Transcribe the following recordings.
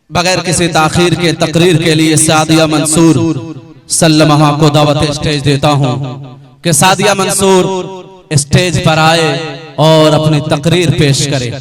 बगैर किसी ताखीर के तकरीर के लिए सादिया मंसूर सल्लमहा को दावत स्टेज देता हूँ कि सादिया मंसूर स्टेज पर आए और अपनी तकरीर पेश करे।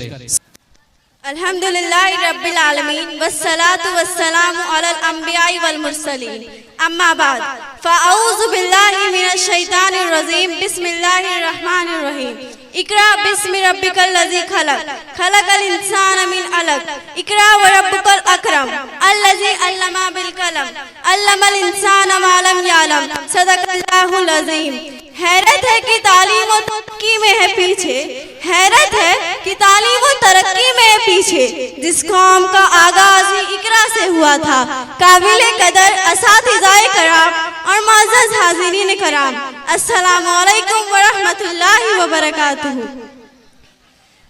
अल्हम्दुलिल्लाहि रब्बिल आलमीन वस्सलातु वस्सलामु अलल अंबिया'i वल मुरसलीन अम्मा बाद फ़अऊज़ु बिल्लाहि मिनश शैतानिर रजीम बिस्मिल्लाहिर रहमानिर रहीम इक़रा बिस्मि रब्बिकल लज़ी खलक़ खलक़ल इंसाना मिन अलक़ इक़रा व रब्बुकल अकरम अल्लज़ी अल्लमा बिल कलम अल्लमल इंसाना मा लम यअलम सदक़ल्लाहुल अज़ीम। हैरत है कि तालीम और तरक्की में है पीछे, हैरत है कि तालीम और तरक्की में है पीछे, जिस कौम का आगाज ही इकरा से हुआ था। काबिले कदर असातिज़ाए कराम और मुअज़्ज़ज़ हाज़िरीन कराम, अस्सलामु अलैकुम व रहमतुल्लाहि व बरकातुहू।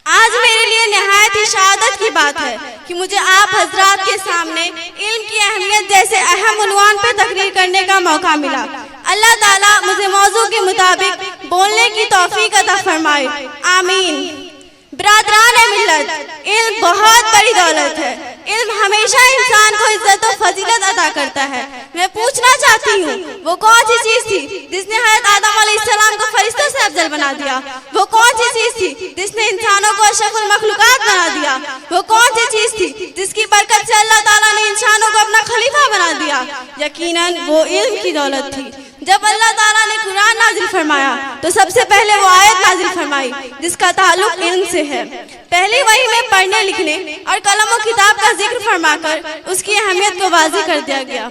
आज मेरे लिए निहायत ही शहादत की बात है कि मुझे आप हजरात के सामने इल्म की अहमियत जैसे अहम उन्वान पे तकरीर करने का मौका मिला। अल्लाह ताला मुझे मौजू के मुताबिक बोलने की तौफीक अता फरमाए, आमीन। बिरादरान मिल्लत, इल्म बहुत बड़ी दौलत है। इल्म हमेशा इंसान को इज्जत और फजीलत अता करता है। मैं पूछना चाहती हूँ, वो कौन सी चीज थी जिसने हज़रत आदम अलैहिस्सलाम को फरिश्तों से अफजल बना दिया? वो कौन सी चीज थी जिसने इंसानों को अशरफुल मखलूकात बना दिया? वो कौन सी चीज थी जिसकी बरकत से अल्लाह ताला ने इंसानों को अपना खलीफा बना दिया? यकीनन वो इल्म की दौलत थी। जब अल्लाह ताला ने कुरान नाजिल फरमाया तो सबसे पहले वो आयत नाजिल फरमाई जिसका ताल्लुक इल्म से है। पहली वही में पढ़ने लिखने और कलम और किताब का जिक्र फरमाकर उसकी अहमियत को वाज़िह कर दिया गया।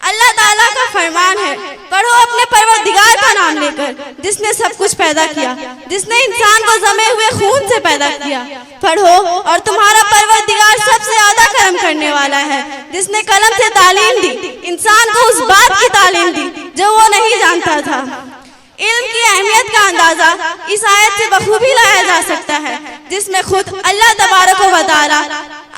अल्लाह ताला का फरमान है, पढ़ो अपने परवरदिगार का नाम लेकर जिसने सब कुछ पैदा किया, जिसने इंसान को जमे हुए खून से पैदा किया। पढ़ो और तुम्हारा परवरदिगार सबसे ज्यादा करम करने वाला है, जिसने कलम से तालीम दी, इंसान को उस बात की तालीम दी जो वो नहीं जानता था। इल्म की अहमियत का अंदाजा इस आयत से बखूबी लाया जा सकता है जिसमें खुद अल्लाह तबारक व तआला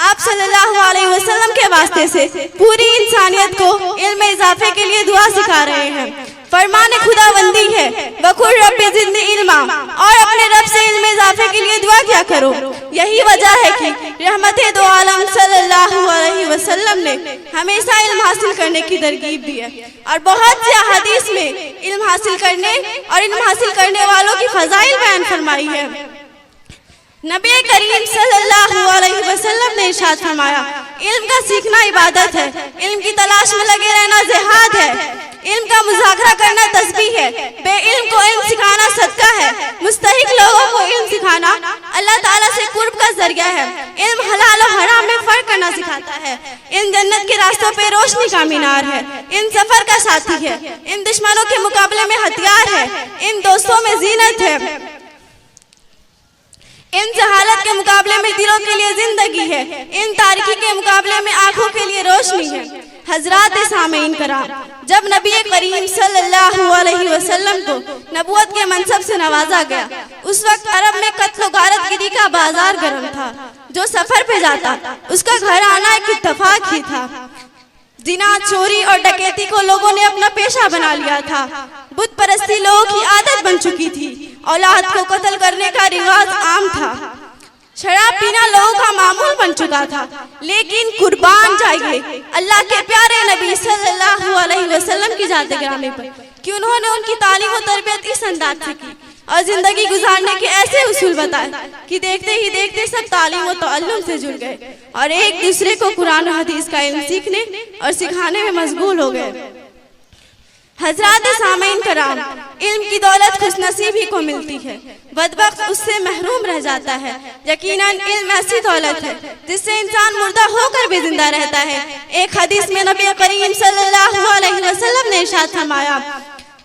आप सल्लल्लाहु अलैहि वसल्लम के वास्ते से पूरी इंसानियत को इल्म में इजाफे के लिए दुआ सिखा रहे हैं। फरमान खुदाबंदी है, वकुल रब्बि ज़िदनी इल्मा, और अपने रब से इल्म में इजाफे के लिए दुआ क्या करो। यही वजह है कि रहमते दो आलम सल्लल्लाहु अलैहि वसल्लम ने हमेशा इल्म हासिल करने की तरगीब दी है और बहुत सी अहादीस में इल्म हासिल करने और इल्म हासिल करने वालों की फजाइल बयान फरमाई है। नबी करीम सल्लल्लाहु अलैहि वसल्लम ने इरशाद फरमाया, इल्म का सीखना इबादत है, इल्म की तलाश में लगे रहना जिहाद है, इल्म का मुज़ाकरा करना तस्बीह है, बेइल्म को इल्म सिखाना सदका है, मुस्तहिक लोगों को इल्म सिखाना अल्लाह ताला से कुर्ब का जरिया है। इल्म हलाल और हराम में फर्क करना सिखाता है। इल्म जन्नत के रास्तों पे रोशनी का मीनार है। इल्म सफर का साथी है। इल्म दुश्मनों के मुकाबले में हथियार है। इल्म दोस्तों में जीनत है। इन जहालत के मुकाबले में दिलों के लिए जिंदगी है। इन तारीकी के मुकाबले में आंखों के लिए रोशनी है। हजरात सामीन कराम, जब नबी करीम सल्लल्लाहु अलैहि वसल्लम को नबूवत के मनसब से नवाजा गया, उस वक्त अरब में कत्ल और गारतगिरी का बाजार गर्म था। जो सफर पे जाता उसका घर आना एक इत्तफाक ही था। जिना, चोरी और डकैती को लोगों ने अपना पेशा बना लिया था। बुत परस्ती लोगों की आदत बन चुकी थी। औलाद को कत्ल करने का रिवाज आम था। शराब पीना लोगों का मामूल बन चुका था। लेकिन कुर्बान जाइए अल्लाह के प्यारे नबी सल्लल्लाहु अलैहि वसल्लम की जात गिरामी पर कि उन्होंने उनकी तालीम और तरबियत इस अंदाज से की और जिंदगी गुजारने के ऐसे उसूल बताए कि देखते ही देखते सब तालीम और तअल्लुम से जुड़ गए और एक दूसरे को कुरान और हदीस का इल्म सीखने और सिखाने में मशगूल हो गए। हजरात सामीन कराम, इल्म की दौलत खुशनसीब ही को मिलती है, बदबख्त उससे महरूम रह जाता है। यकीनन इल्म ऐसी दौलत है जिससे इंसान मुर्दा होकर भी जिंदा रहता है। एक हदीस में नबी करीम सल्लल्लाहु अलैहि वसल्लम ने इरशाद फरमाया,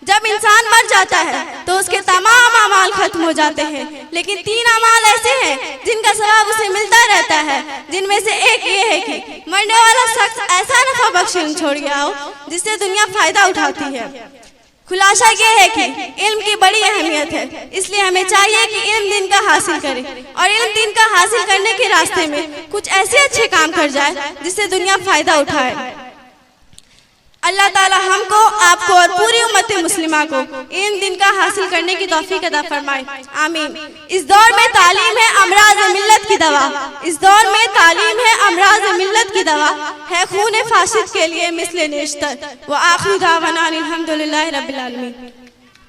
जब इंसान मर जाता है तो उसके तमाम अमाल खत्म हो जाते हैं, लेकिन 3 अमाल ऐसे हैं जिनका सवाब उसे मिलता रहता है। जिनमें से एक ये है कि मरने वाला शख्स ऐसा नफा बख्श इल्म छोड़ गया हो जिससे दुनिया फायदा उठाती है। खुलासा ये है कि इल्म की बड़ी अहमियत है, इसलिए हमें चाहिए कि इल्म दिन का हासिल करें और इल्म दिन का हासिल करने के रास्ते में कुछ ऐसे अच्छे काम कर जाए जिससे दुनिया फायदा उठाए। अल्लाह ताला हमको, आपको और पूरी उम्मत मुस्लिमा को इन दिन का हासिल करने की तौफीक अता फरमाए, आमीन। इस दौर में तालीम है अमराज मिल्लत की दवा। इस दौर में तालीम है अमराज मिल्लत जन्नत की दवा है खून फासिद के लिए मिस्ले नेश्तर। व आखिर दावाना अल्हम्दुलिल्लाहि रब्बिल आलमीन।